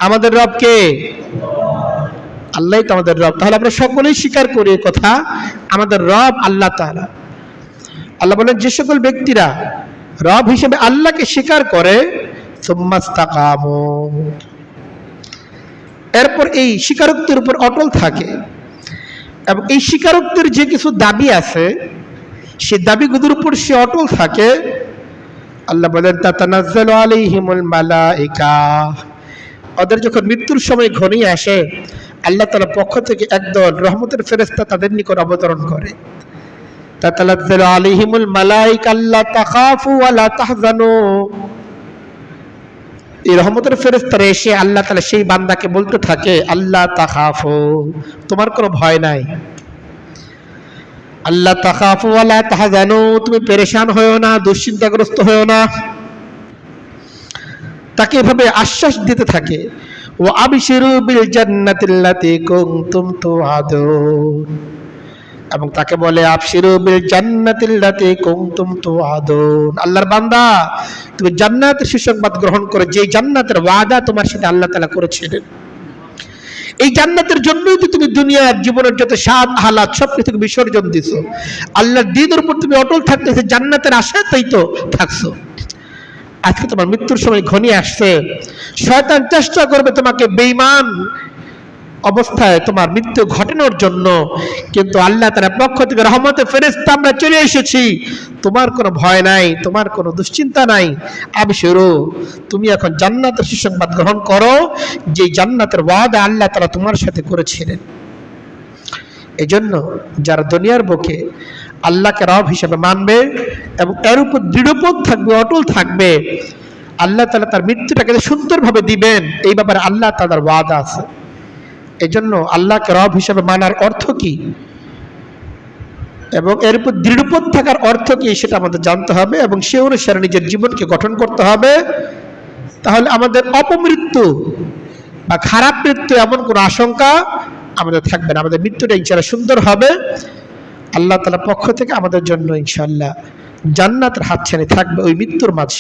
আমাদের রব কে? আল্লাহই তো আমাদের রব। তাহলে আমরা সকলেই স্বীকার করি কথা, আমাদের রব আল্লাহ তাআলা। আল্লাহ বলেন যে সকল ব্যক্তিরা রব হিসেবে আল্লাহকে স্বীকার করে, সুম্মাস্তাকামু, এরপর এই স্বীকারোক্তির উপর অটল থাকে, এবং এই স্বীকারোক্তির যে কিছু দাবি আছে সেই দাবিগুলোর উপর সে অটল থাকে, আল্লাহ বলেন তাতানাজ্জালু আলাইহিমুল মালাইকা, ওদের যখন মৃত্যুর সময় ঘনিয়ে আসে আল্লাহ তাআলার পক্ষ থেকে একদল রহমতের ফেরেশতা তাদের নিকট অবতরণ করে। তাতানাজ্জালু আলাইহিমুল মালাইকা আল্লা তাখাফু ওয়া লা তাহজানু, এই রহমতের ফেরেশতারা এসে আল্লাহ তাআলা সেই বান্দাকে বলতে থাকে আল্লাহ তাখাফু, তোমার কোনো ভয় নাই, আল্লাহ তাখাফু ওয়া লা তাহজানু, তুমি পেরেশান হয়ো না, দুশ্চিন্তাগ্রস্ত হয়ো না। তাকে এভাবে আশ্বাস দিতে থাকে, ওয়া আবশিরু বিল জান্নাতিল্লাতী কুনতুম তুআদুন, এবং তাকে বলে আবশিরু বিল জান্নাতিল্লাতী কুনতুম তুআদুন, আল্লাহর বান্দা তুমি জান্নাতের সুসংবাদ গ্রহণ করো, যে জান্নাতের ওয়াদা তোমার সাথে আল্লাহ তাআলা করেছিলেন। এই জান্নাতের জন্যই তো তুমি দুনিয়ার জীবনের যত স্বাদ আহ্লাদ সব কিছু বিসর্জন দিছো, আল্লাহর দ্বীনের উপর তুমি অটল থাকতেছো, জান্নাতের আশাতেই তো থাকছো। আজকে তোমার মৃত্যুর সময় ঘনিয়ে আসছে, শয়তান চেষ্টা করবে তোমাকে বেঈমান অবস্থায় তোমার মৃত্যু ঘটানোর জন্য, কিন্তু আল্লাহ তাআলার পক্ষ থেকে রহমতের ফেরেশতা আমরা চলে এসেছি, তোমার কোনো ভয় নাই, তোমার কোনো দুশ্চিন্তা নাই, আবশিরু, তুমি এখন জান্নাতের সুসংবাদ গ্রহণ করো, যে জান্নাতের ওয়াদা আল্লাহ তাআলা তোমার সাথে করেছিলেন। এজন্য যারা দুনিয়ার বুকে আল্লাহকে রব হিসেবে মানবে এবং এর উপর দৃঢ়পদ থাকবে, অটল থাকবে, আল্লাহ তাআলা তার মৃত্যুটাকে সুন্দরভাবে দিবেন, এই ব্যাপারে আল্লাহ তাআলার ওয়াদা আছে। এজন্য আল্লাহকে রব হিসেবে মানার অর্থ কি এবং এর উপর দৃঢ়পদ থাকার অর্থ কি সেটা আমাদের জানতে হবে, এবং সে অনুসারে নিজের জীবনকে গঠন করতে হবে। তাহলে আমাদের অপমৃত্যু বা খারাপ মৃত্যু এমন কোনো আশঙ্কা আমাদের থাকবে না, আমাদের মৃত্যুটা ইনশাআল্লাহ সুন্দর হবে। আল্লাহ তাআলার পক্ষ থেকে আমাদের জন্য ইনশাআল্লাহ জান্নাতের হাতছানি থাকবে ওই মৃত্যুর মাঝে।